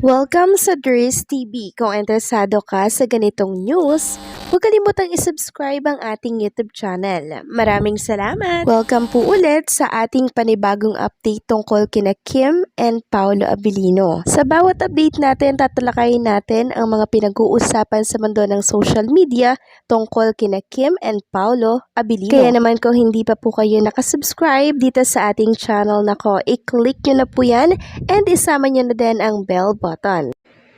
Welcome sa Dries TV. Kung interesado ka sa ganitong news, huwag kalimutang isubscribe ang ating YouTube channel. Maraming salamat! Welcome po ulit sa ating panibagong update tungkol kina Kim and Paolo Abilino. Sa bawat update natin, tatalakayin natin ang mga pinag-uusapan sa mundo ng social media tungkol kina Kim and Paolo Abilino. Kaya naman kung hindi pa po kayo nakasubscribe dito sa ating channel nako, i-click nyo na po yan and isama nyo na din ang bell button.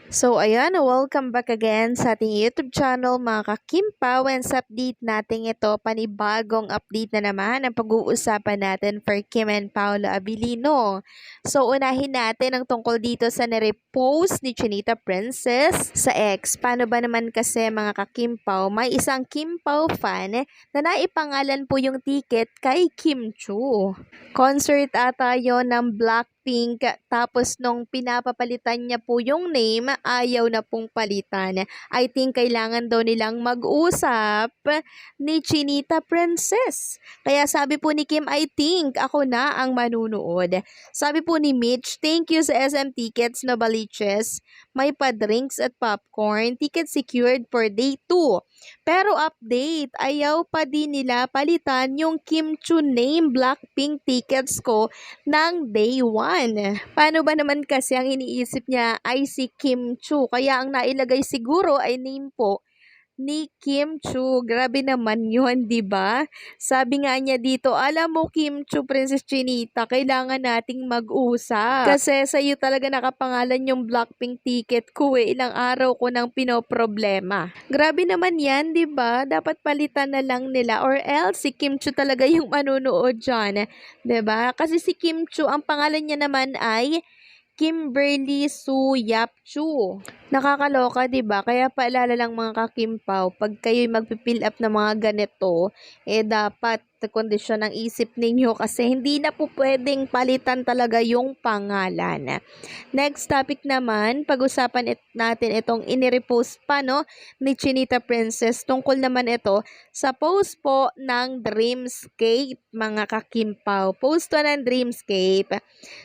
So ayan, welcome back again sa ating YouTube channel mga kakimpaw, and sa update natin ito, panibagong update na naman ang pag-uusapan natin for Kim and Paolo Abilino. So unahin natin ang tungkol dito sa nirepost ni Chinita Princess sa X. Paano ba naman kasi mga kakimpaw, may isang Kimpaw fan na naipangalan po yung ticket kay Kim Chu. Concert ata yon ng Blackpink, tapos nung pinapapalitan niya po yung name, ayaw na pong palitan. I think kailangan daw nilang mag-usap ni Chinita Princess. Kaya sabi po ni Kim, I think ako na ang manunood. Sabi po ni Mitch, thank you sa SM Tickets na Baliches. May pa-drinks at popcorn. Ticket secured for day 2. Pero update, ayaw pa din nila palitan yung Kim Chu name Blackpink tickets ko ng day 1. Paano ba naman kasi ang iniisip niya ay si Kim Chu, kaya ang nailagay siguro ay name po ni Kim Chu. Grabe naman yun, di ba? Sabi nga niya dito, alam mo Kim Chu, Princess Chinita, kailangan nating mag-usap. Kasi sa iyo talaga nakapangalan yung Blackpink ticket ko eh. Ilang araw ko nang pinoproblema. Grabe naman yan, di ba? Dapat palitan na lang nila, or else si Kim Chu talaga yung manunood dyan. Di ba? Kasi si Kim Chu, ang pangalan niya naman ay Kimberly Su Yap Chu. Nakakaloka, 'di ba? Kaya paalala lang mga kakimpaw, pag kayo'y magpi-fill up ng mga ganito, dapat kondisyon ng isip ninyo kasi hindi na po pwedeng palitan talaga yung pangalan. Next topic naman, pag-usapan natin itong inirepost pa ni Chinita Princess. Tungkol naman ito sa post po ng Dreamscape, mga kakimpaw. Post to ng Dreamscape.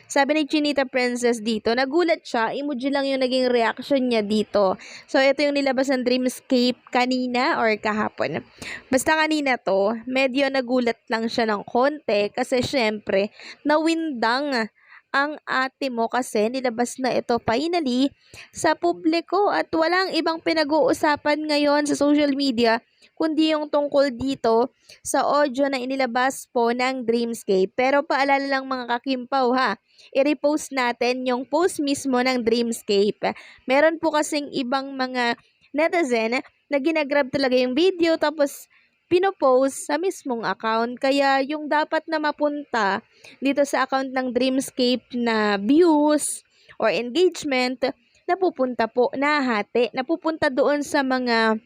Sabi ni Chinita Princess dito, nagulat siya, emoji lang yung naging reaction niya dito. So, ito yung nilabas ng Dreamscape kanina or kahapon. Basta kanina to, medyo nagulat lang siya ng konti kasi syempre, nawindang ang ate mo kasi nilabas na ito finally sa publiko at walang ibang pinag-uusapan ngayon sa social media kundi yung tungkol dito sa audio na inilabas po ng Dreamscape. Pero paalala lang mga kakimpaw ha, i-repost natin yung post mismo ng Dreamscape. Meron po kasing ibang mga netizen na ginagrab talaga yung video tapos pinopost sa mismong account. Kaya yung dapat na mapunta dito sa account ng Dreamscape na views or engagement, napupunta po, nahati, napupunta doon sa mga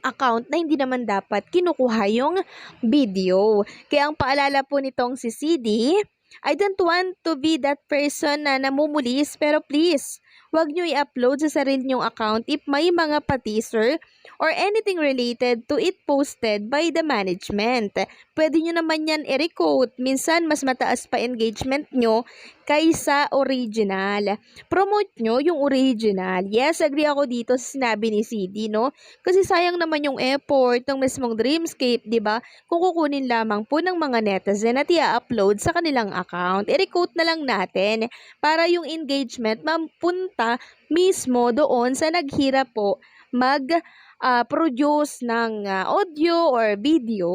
account na hindi naman dapat kinukuha yung video. Kaya ang paalala po nitong si CD, I don't want to be that person na namumulis, pero please, huwag nyo i-upload sa sarili nyong account if may mga pa-teaser or anything related to it posted by the management. Pwede nyo naman yan i-requote. Minsan, mas mataas pa engagement nyo kaysa original. Promote nyo yung original. Yes, agree ako dito sa sinabi ni CD, no? Kasi sayang naman yung effort ng mismong Dreamscape, di ba? Kung kukunin lamang po ng mga netizen at i-upload sa kanilang account. I-requote na lang natin para yung engagement mapunta mismo doon sa naghirap po produce ng audio or video.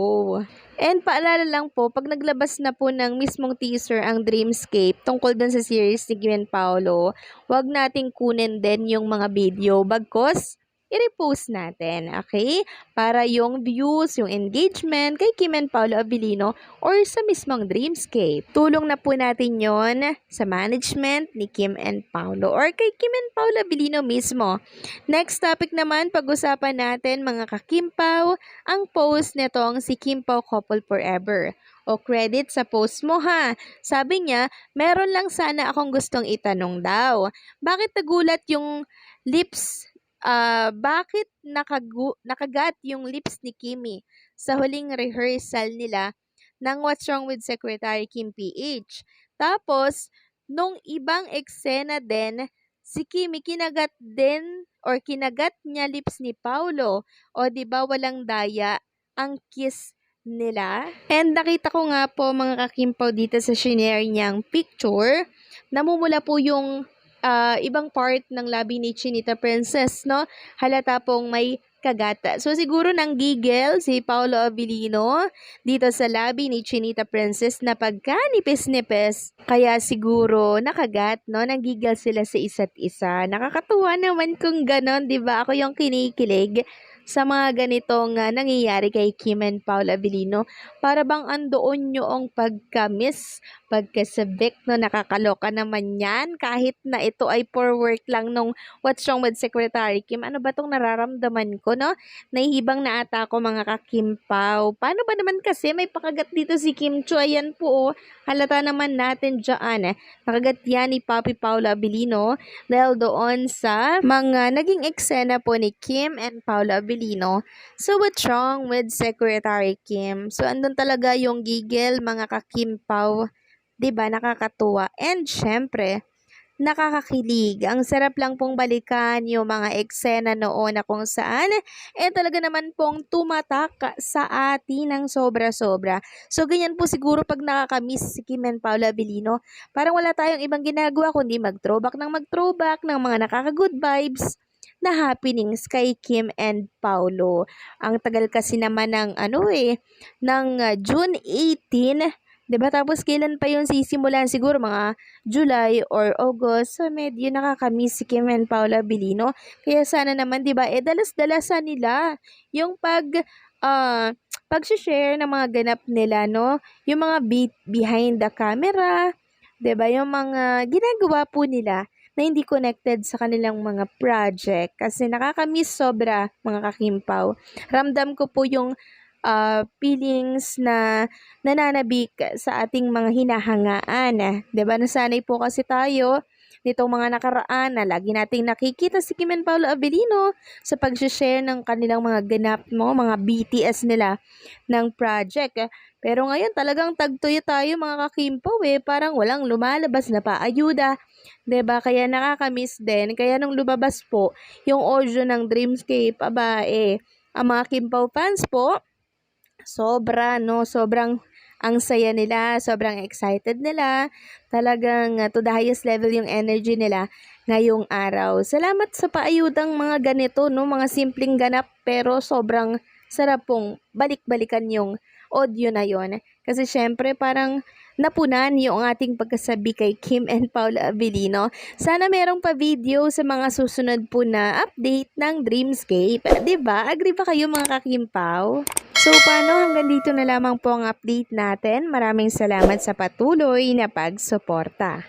And paalala lang po, pag naglabas na po ng mismong teaser ang Dreamscape tungkol dun sa series ni Kim and Paolo, wag nating kunin din yung mga video, bagkos i-repost natin, okay? Para yung views, yung engagement kay Kim and Paolo Abilino or sa mismong Dreamscape. Tulong na po natin yon sa management ni Kim and Paolo or kay Kim and Paolo Abilino mismo. Next topic naman, pag-usapan natin mga kakimpaw, ang post nitong si Kimpaw Couple Forever. O credit sa post mo ha. Sabi niya, meron lang sana akong gustong itanong daw. Bakit nagulat yung lips bakit nakagat yung lips ni Kimi sa huling rehearsal nila ng What's Wrong with Secretary Kim PH? Tapos, nung ibang eksena din si Kimi kinagat din or kinagat niya lips ni Paulo. O 'di ba walang daya ang kiss nila. And nakita ko nga po mga kakimpaw dito sa shinare niyang picture, namumula po yung ibang part ng labi ni Chinita Princess, no? Halata pong may kagata. So siguro nanggigil si Paolo Abilino dito sa labi ni Chinita Princess na pagkanipis-nipis. Kaya siguro nakagat, no? Nanggigil sila sa isa't isa. Nakakatuwa naman kung ganon, di ba? Ako yung kinikilig sa mga ganitong nangyayari kay Kim and Paolo Abilino. Para bang andoon yung pagka-miss, pagkasabik, no? Nakakaloka naman yan. Kahit na ito ay for work lang nung What's Wrong with Secretary Kim. Ano ba tong nararamdaman ko, no? Nahihibang na ata ako mga kakimpaw. Paano ba naman kasi may pakagat dito si Kim Chu? Ayan po, oh. Halata naman natin dyan. Nakagat yan ni Papi Paolo Abilino dahil doon sa mga naging eksena po ni Kim and Paolo Abilino. So, what's wrong with Secretary Kim? So, andun talaga yung gigil mga kakimpaw. 'Di ba? Nakakatuwa. And syempre, nakakakilig. Ang sarap lang pong balikan yung mga eksena noon na kung saan talaga naman pong tumatak sa atin ng sobra-sobra. So, ganyan po siguro pag nakakamiss si Kim and Paolo Abilino. Parang wala tayong ibang ginagawa kundi mag-throwback ng mga nakaka-good vibes na happenings kay Kim and Paolo. Ang tagal kasi naman ng June 18, 'di ba? Tapos kailan pa 'yung sisimulan? Siguro mga July or August. So medyo nakakamiss si Kim and Paolo Abilino. Kaya sana naman 'di ba, dalas-dalasan nila 'yung pag-share ng mga ganap nila, no? 'Yung mga behind the camera, 'di ba? 'Yung mga ginagawa po nila na hindi connected sa kanilang mga project. Kasi nakakamiss sobra mga kakimpaw. Ramdam ko po yung feelings na nananabik sa ating mga hinahangaan. 'Di ba? Nasanay po kasi tayo nitong mga nakaraan na lagi nating nakikita si Kim and Paolo Abilino sa pag-share ng kanilang mga ganap mo, mga BTS nila ng project. Pero ngayon talagang tagtuyo tayo mga kakimpaw parang walang lumalabas na paayuda. 'Di ba? Kaya nakakamiss din. Kaya nung lumabas po yung audio ng Dreamscape, ang mga Kimpaw fans po, sobrang ang saya nila, sobrang excited nila. Talagang to the highest level yung energy nila ngayong araw. Salamat sa paayudang mga ganito, no? Mga simpleng ganap pero sobrang sarap pong balik-balikan yung audio na yon. Kasi syempre parang napunan yung ating pagkasabi kay Kim and Paolo Abilino. Sana merong pa video sa mga susunod po na update ng Dreamscape. 'Di ba? Agree ba kayo mga kakimpaw? So, paano hanggang dito na lamang po ang update natin. Maraming salamat sa patuloy na pagsuporta.